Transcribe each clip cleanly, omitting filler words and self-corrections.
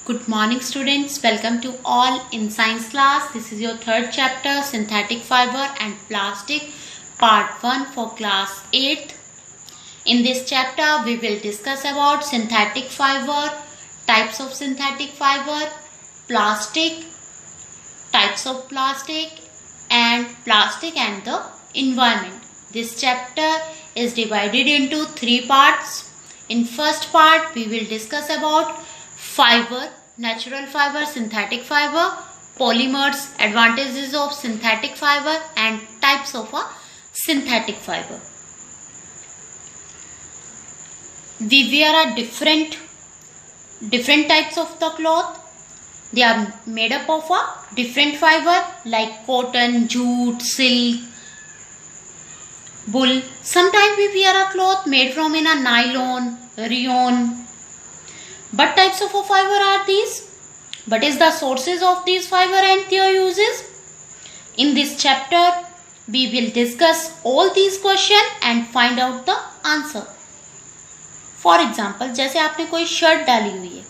Good morning students, welcome to all in science class. This is your third chapter, synthetic fiber and plastic, part 1 for class 8th. In this chapter we will discuss about synthetic fiber, types of synthetic fiber, plastic, types of plastic and the environment. This chapter is divided into 3 parts. In first part we will discuss about fiber, natural fiber, synthetic fiber, polymers, advantages of synthetic fiber and types of a synthetic fiber. We wear a different types of the cloth. They are made up of a different fiber like cotton, jute, silk, wool. Sometimes we wear a cloth made from a nylon, rayon. What types of fiber are these? What is the sources of these fiber and their uses? In this chapter, we will discuss all these questions and find out the answer. For example, जैसे आपने कोई shirt डाली हुई है,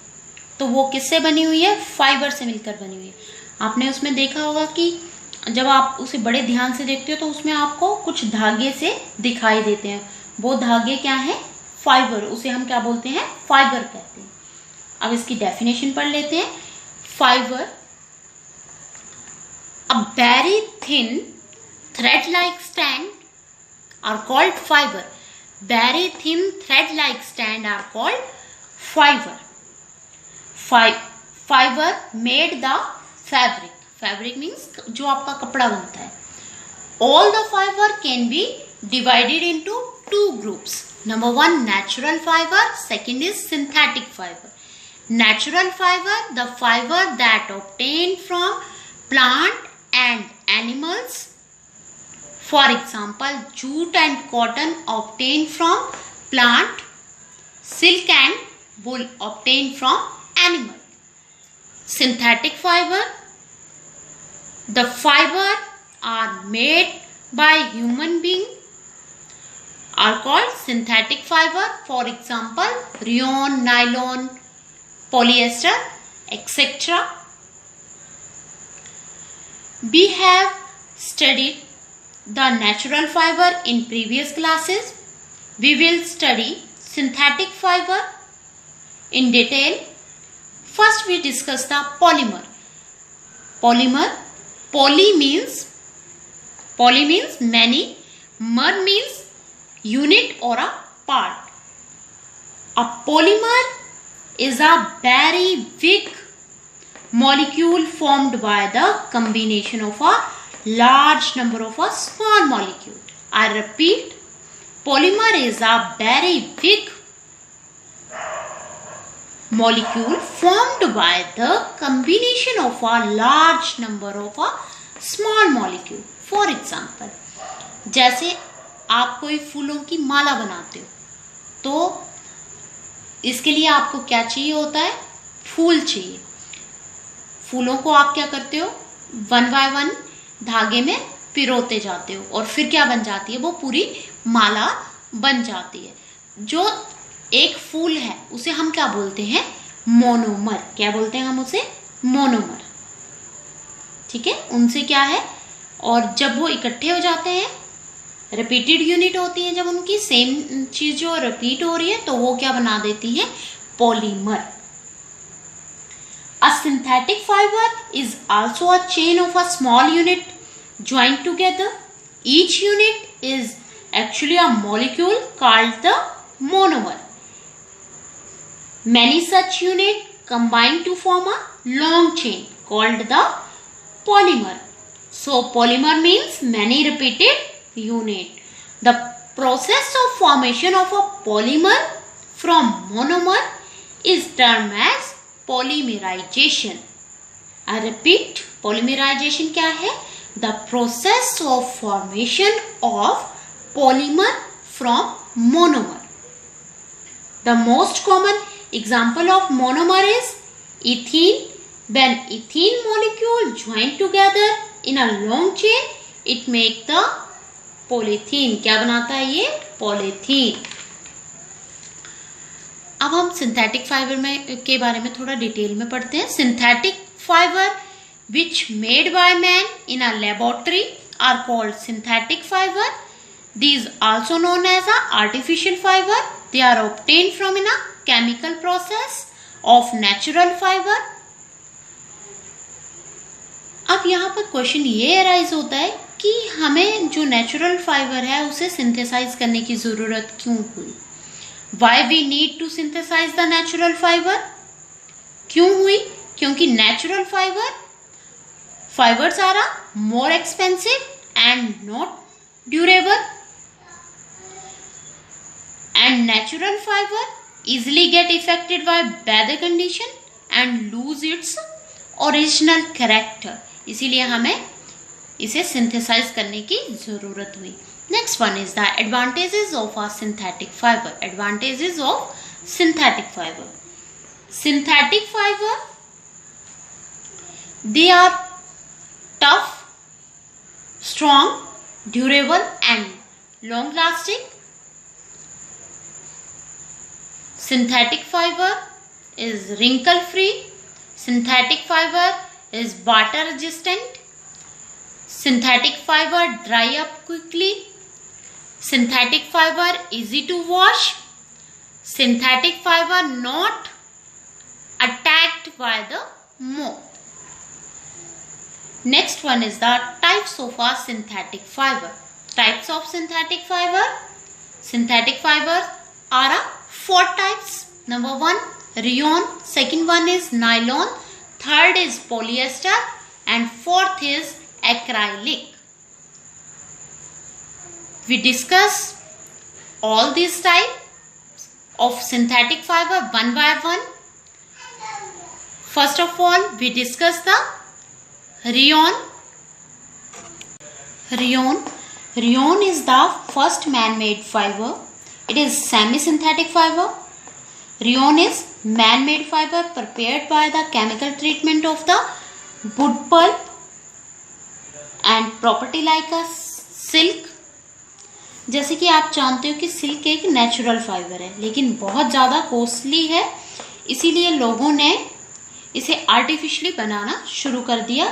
तो वो किससे बनी हुई है? फाइबर से मिलकर बनी हुई है. आपने उसमें देखा होगा कि जब आप उसे बड़े ध्यान से देखते हो तो उसमें आपको कुछ धागे से दिखाई देते हैं. वो धागे क्या है? फाइबर. उसे हम क्या बोलते हैं? फाइबर कहते हैं. अब इसकी डेफिनेशन पढ़ लेते हैं. Fibre, a very thin thread like stand are called fibre. Very thin thread like stand are called fibre. Fibre made the fabric. Fabric means जो आपका कपड़ा बनता है. All the fibre can be divided into 2 groups. Number 1, natural fiber. Second is synthetic fiber. Natural fiber, the fiber that obtained from plant and animals. For example, jute and cotton obtained from plant. Silk and wool obtained from animal. Synthetic fiber, the fiber are made by human being are called synthetic fiber. For example, rayon, nylon, polyester, etc. We have studied the natural fiber in previous classes. We will study synthetic fiber in detail. First we discuss the polymer. Polymer, poly means many, mer means unit or a part. A polymer is a very big molecule formed by the combination of a large number of a small molecule. I repeat, polymer is a very big molecule formed by the combination of a large number of a small molecule. For example, जैसे आप कोई फूलों की माला बनाते हो तो इसके लिए आपको क्या चाहिए होता है? फूल चाहिए. फूलों को आप क्या करते हो? 1 by 1 धागे में पिरोते जाते हो और फिर क्या बन जाती है? वो पूरी माला बन जाती है. जो एक फूल है उसे हम क्या बोलते हैं? मोनोमर. क्या बोलते हैं हम उसे? मोनोमर. ठीक है, उनसे क्या है? और जब वो इकट्ठे हो जाते हैं, रिपीटेड यूनिट होती है, जब उनकी सेम चीज जो रिपीट हो रही है तो वो क्या बना देती है? Polymer. A synthetic fiber is also a chain of a small unit joined together. Each unit is actually a molecule called the monomer. Many such units combine to form a long chain called the polymer. So polymer means many repeated unit. The process of formation of a polymer from monomer is termed as polymerization. I repeat, polymerization क्या है? The process of formation of polymer from monomer. The most common example of monomer is ethene. When ethene molecule join together in a long chain, it make the polythene. क्या बनाता है ये? Polythene. अब हम synthetic fibre में के बारे में थोड़ा डिटेल में पढ़ते हैं. Synthetic fibre which made by man in a laboratory are called synthetic fiber. These also known as a artificial fiber. They are obtained from in a chemical process of natural fiber. अब यहाँ पर question ये arise होता है कि हमें जो natural fibre है उसे सिंथेसाइज करने की जरूरत क्यों हुई. Why we need to synthesize the natural fiber? क्यों हुई? क्योंकि natural fibers are more expensive and not durable, and natural fiber easily get affected by weather condition and lose its original character. इसीलिए हमें इसे synthesize करने की जरूरत हुई. Next one is the advantages of a synthetic fiber. Advantages of synthetic fiber. Synthetic fiber, they are tough, strong, durable and long lasting. Synthetic fiber is wrinkle free. Synthetic fiber is water resistant. Synthetic fiber dry up quickly. Synthetic fiber easy to wash. Synthetic fiber not attacked by the moth. Next one is the types of a synthetic fiber. Types of synthetic fiber. Synthetic fibers are 4 types. Number 1, rayon. Second one is nylon. Third is polyester. And fourth is acrylic. We discuss all these types of synthetic fiber one by one. First of all, we discuss the rayon. Rayon is the first man-made fiber. It is semi-synthetic fiber. Rayon is man-made fiber prepared by the chemical treatment of the wood pulp and property like a silk. जैसे कि आप जानते हो कि silk एक natural fibre है लेकिन बहुत ज़्यादा कॉस्टली है, इसीलिए लोगों ने इसे आर्टिफिशियली बनाना शुरू कर दिया.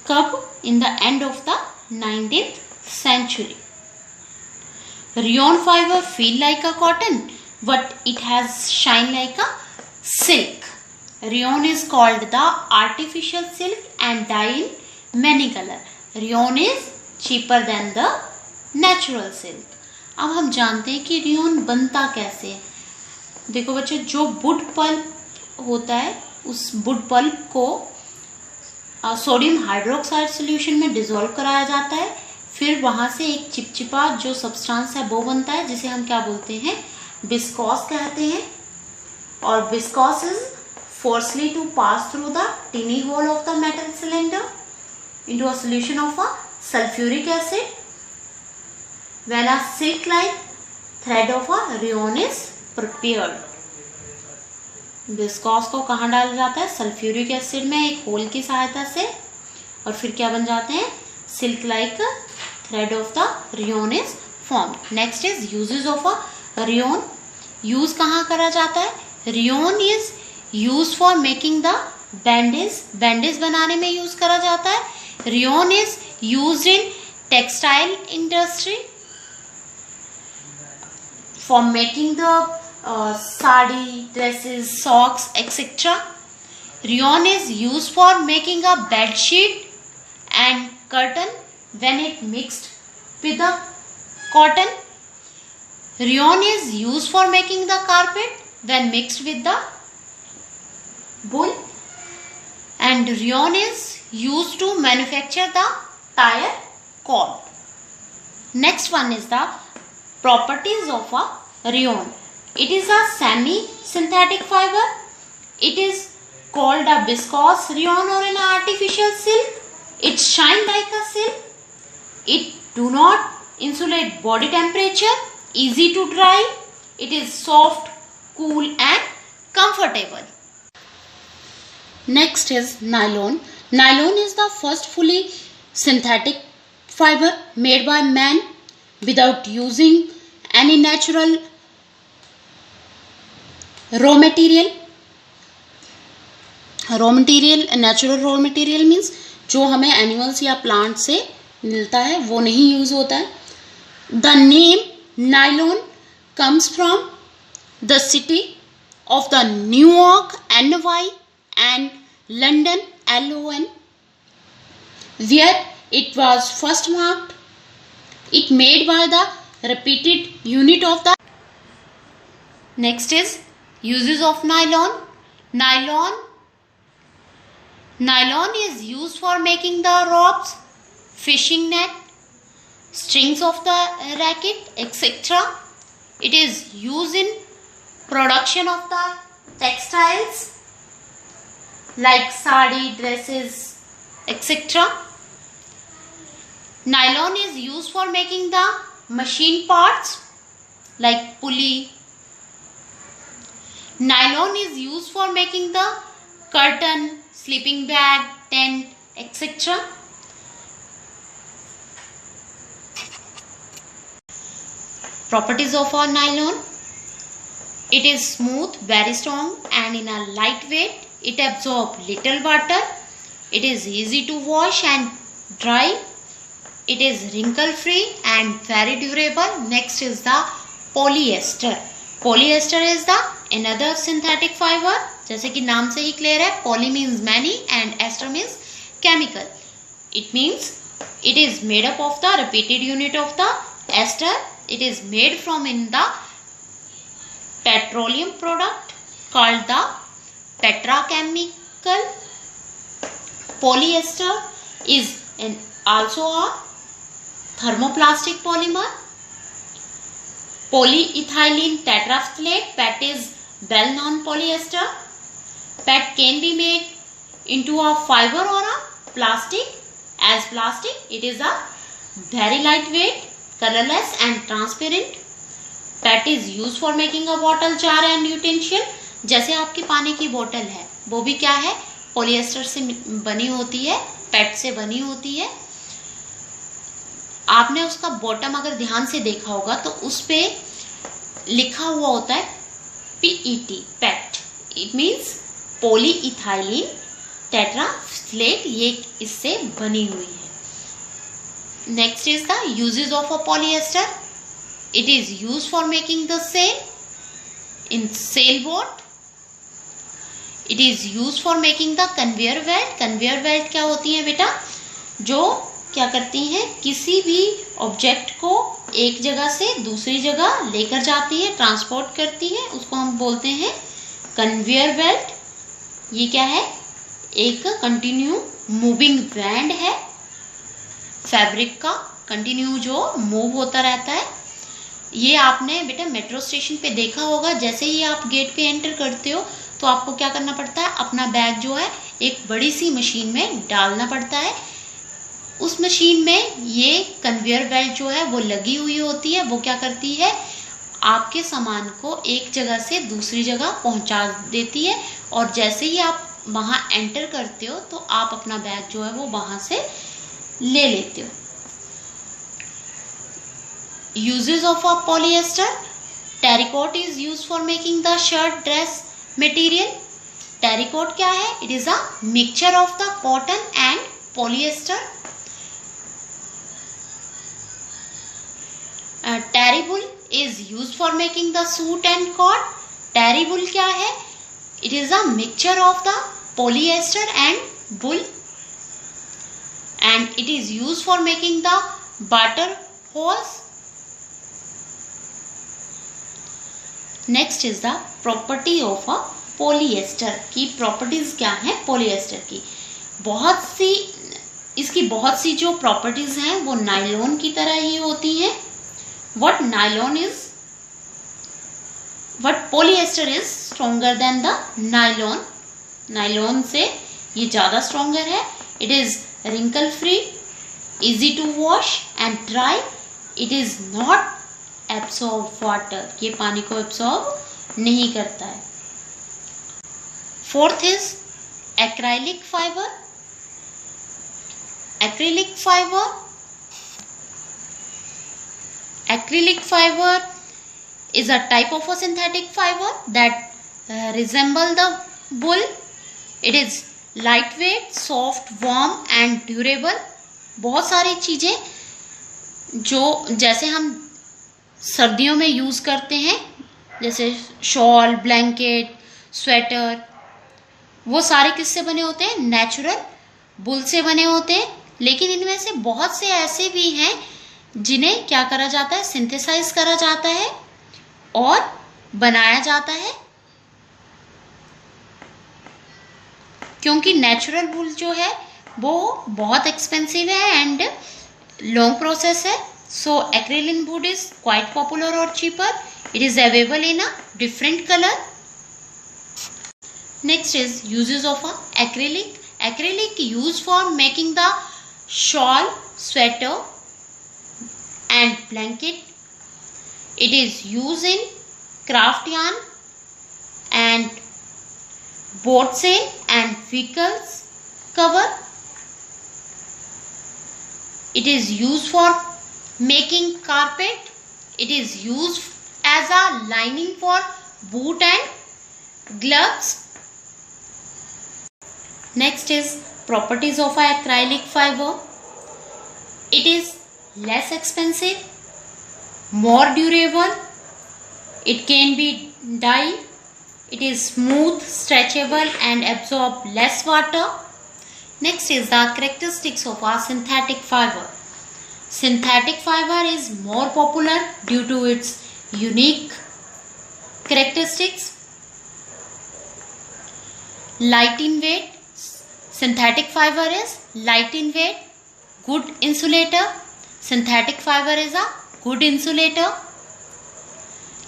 कब? In the end of the 19th century. Rayon fiber feel like a cotton, but it has shine like a silk. Rayon is called the artificial silk and dye in many color. Rayon is cheaper than the natural silk. अब हम जानते हैं कि rayon बनता कैसे है. देखो बच्चे, जो वुड पल्प होता है उस वुड पल्प को सोडियम हाइड्रोक्साइड सॉल्यूशन में डिसॉल्व कराया जाता है. फिर वहाँ से एक चिपचिपा जो सब्सटेंस है वो बनता है जिसे हम क्या बोलते हैं? विस्कोस कहते हैं. और viscose is forcibly to pass through the tiny hole of the metal cylinder into a solution of a sulphuric acid. When a silk-like thread of a rayon is prepared. Viscose को कहाँ डाला जाता है? Sulphuric acid में एक whole की सहायता से, और फिर क्या बन जाते हैं? Silk like thread of the rayon is form. Next is uses of a rayon. Use कहाँ करा जाता है? Rayon is use for making the bandage. Bandage बनाने में यूज करा जाता है. Rayon is use in textile industry for making the sari, dresses, socks, etc. Rayon is used for making a bed sheet and curtain when it mixed with the cotton. Rayon is used for making the carpet when mixed with the wool. And rayon is used to manufacture the tire cord. Next one is the properties of a rayon. It is a semi-synthetic fiber. It is called a viscose rayon or an artificial silk. It shine like a silk. It do not insulate body temperature. Easy to dry. It is soft, cool and comfortable. Next is nylon. Nylon is the first fully synthetic fiber made by man without using any natural raw material, raw material natural raw material means जो हमें animals या plant से मिलता है वो नहीं use होता है. The name nylon comes from the city of the New York NY and London LON, where it was first marked. It made by the repeated unit of the. Next is uses of nylon. Nylon is used for making the ropes, fishing net, strings of the racket, etc. It is used in production of the textiles like sari, dresses, etc. Nylon is used for making the machine parts like pulley. Nylon is used for making the curtain, sleeping bag, tent, etc. Properties of a nylon. It is smooth, very strong and in a lightweight. It absorbs little water. It is easy to wash and dry. It is wrinkle free and very durable. Next is the polyester. Polyester is the another synthetic fiber. जैसे कि नाम से ही clear है, poly means many and ester means chemical. It means it is made up of the repeated unit of the ester. It is made from in the petroleum product called the petrochemical. Polyester is also a thermoplastic polymer. Polyethylene tetraphthalate, PET is well known polyester. PET can be made into a fiber or a plastic. As plastic, it is a very lightweight, colorless and transparent. PET is used for making a bottle, jar and utensil. जैसे आपकी पानी की बोतल है, वो भी क्या है, पॉलिएस्टर से बनी होती है, PET से बनी होती है. आपने उसका बॉटम अगर ध्यान से देखा होगा तो उस पे लिखा हुआ होता है PET, PET. It means polyethylene terephthalate, ये इससे बनी हुई है. Next is the uses of a polyester. It is used for making the sail in sailboat. It is used for making the conveyor belt. Conveyor belt क्या होती है बेटा, जो क्या करती हैं, किसी भी ऑब्जेक्ट को एक जगह से दूसरी जगह लेकर जाती है, ट्रांसपोर्ट करती है, उसको हम बोलते हैं कन्वेयर बेल्ट. ये क्या है, एक कंटिन्यू मूविंग बैंड है फैब्रिक का, कंटिन्यू जो मूव होता रहता है. ये आपने बेटा मेट्रो स्टेशन पे देखा होगा, जैसे ही आप गेट पे एंटर करते हो तो आपको क्या करना पड़ता है, अपना बैग जो है एक बड़ी सी मशीन में डालना पड़ता है. उस मशीन में ये कन्वेयर बेल्ट जो है वो लगी हुई होती है. वो क्या करती है, आपके सामान को एक जगह से दूसरी जगह पहुंचा देती है, और जैसे ही आप वहां एंटर करते हो तो आप अपना बैग जो है वो वहां से ले लेते हो. Uses of a polyester. Terracotta is used for making the shirt dress material. Terracotta क्या है, it is a mixture of the cotton and polyester. Terry-wool is used for making the suit and coat. Terry-wool क्या है, it is a mixture of the polyester and wool, and it is used for making the butter hose. Next is the property of a polyester. की properties क्या है polyester की, इसकी बहुत सी जो properties हैं वो नायलॉन की तरह ही होती हैं. What polyester is stronger than the nylon. Nylon से ये ज़्यादा स्ट्रॉन्गर है. It is wrinkle free, easy to wash and dry. It is not absorb water, ये पानी को एब्सॉर्ब नहीं करता है. Fourth is acrylic fibre. Acrylic fiber is a type of a synthetic fiber that resemble the wool. It is lightweight, soft, warm and durable. बहुत सारी चीज़ें जो जैसे हम सर्दियों में यूज़ करते हैं, जैसे शॉल, ब्लैंकेट, स्वेटर, वो सारे किससे बने होते हैं? नेचुरल वुल से बने होते हैं। लेकिन इनमें से बहुत से ऐसे भी हैं जिन्हें क्या करा जाता है? सिंथेसाइज करा जाता है और बनाया जाता है, क्योंकि नेचुरल वुल जो है वो बहुत एक्सपेंसिव है एंड लॉन्ग प्रोसेस है। So acrylic wood is quite popular और cheaper. It is available in a different colour. Next is uses of a acrylic. Acrylic used for making the shawl, sweater and blanket. It is used in craft yarn and boat sail and vehicles cover. It is used for making carpet. It is used as a lining for boot and gloves. Next is properties of acrylic fiber. It is less expensive, more durable, it can be dyed, it is smooth, stretchable and absorb less water. Next is the characteristics of a synthetic fiber. Synthetic fiber is more popular due to its unique characteristics. Light in weight. Synthetic fiber is light in weight, good insulator. Synthetic fiber is a good insulator.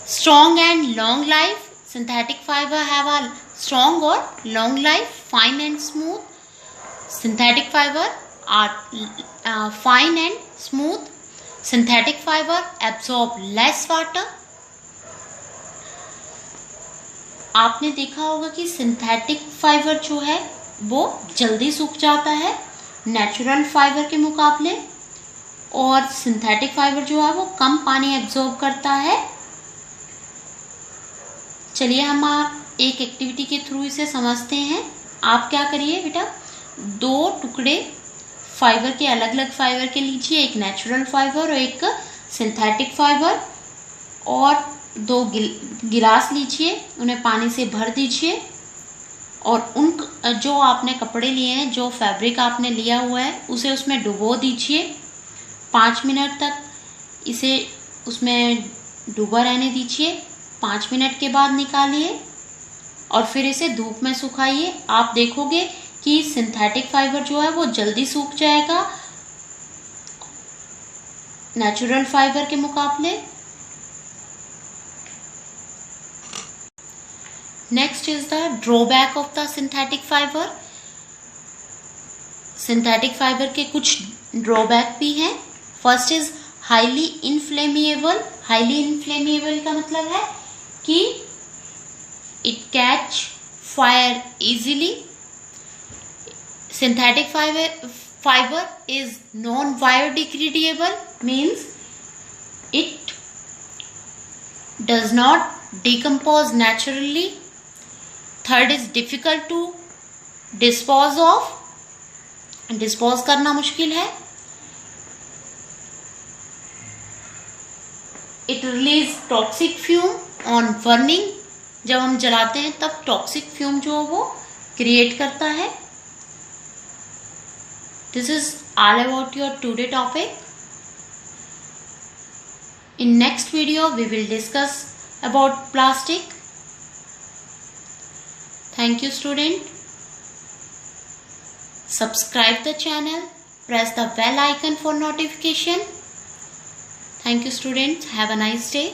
Strong and long life. Synthetic fiber have a strong or long life, fine and smooth. Synthetic fiber are fine and smooth. Synthetic fiber absorb less water. आपने देखा होगा कि synthetic fibre जो है वो जल्दी सूख जाता है नेचुरल फाइबर के मुकाबले, और सिंथेटिक फाइबर जो है वो कम पानी एब्जॉर्ब करता है. चलिए हम एक एक्टिविटी के थ्रू इसे समझते हैं. आप क्या करिए बेटा, 2 टुकड़े फाइबर के, अलग अलग फाइबर के लीजिए, एक नेचुरल फाइबर और एक सिंथेटिक फाइबर, और 2 गिलास लीजिए, उन्हें पानी से भर दीजिए और उन जो आपने कपड़े लिए हैं, जो फैब्रिक आपने लिया हुआ है, उसे उसमें डुबो दीजिए. 5 मिनट तक इसे उसमें डूबा रहने दीजिए. 5 मिनट के बाद निकालिए और फिर इसे धूप में सुखाइए. आप देखोगे कि सिंथेटिक फाइबर जो है वो जल्दी सूख जाएगा नेचुरल फाइबर के मुकाबले. Next is the drawback of the synthetic fiber. Synthetic fiber के कुछ drawback भी हैं. First is highly inflammable. Highly inflammable का मतलब है कि it catch fire easily. Synthetic fiber is non-biodegradable, means it does not decompose naturally. Third is difficult to dispose of. Dispose करना मुश्किल है. It release toxic fume on burning. जब हम जलाते हैं तब टॉक्सिक फ्यूम जो वो क्रिएट करता है. This is all about your today topic. In next video we will discuss about plastic. Thank you student. Subscribe the channel. Press the bell icon for notification. Thank you students. Have a nice day.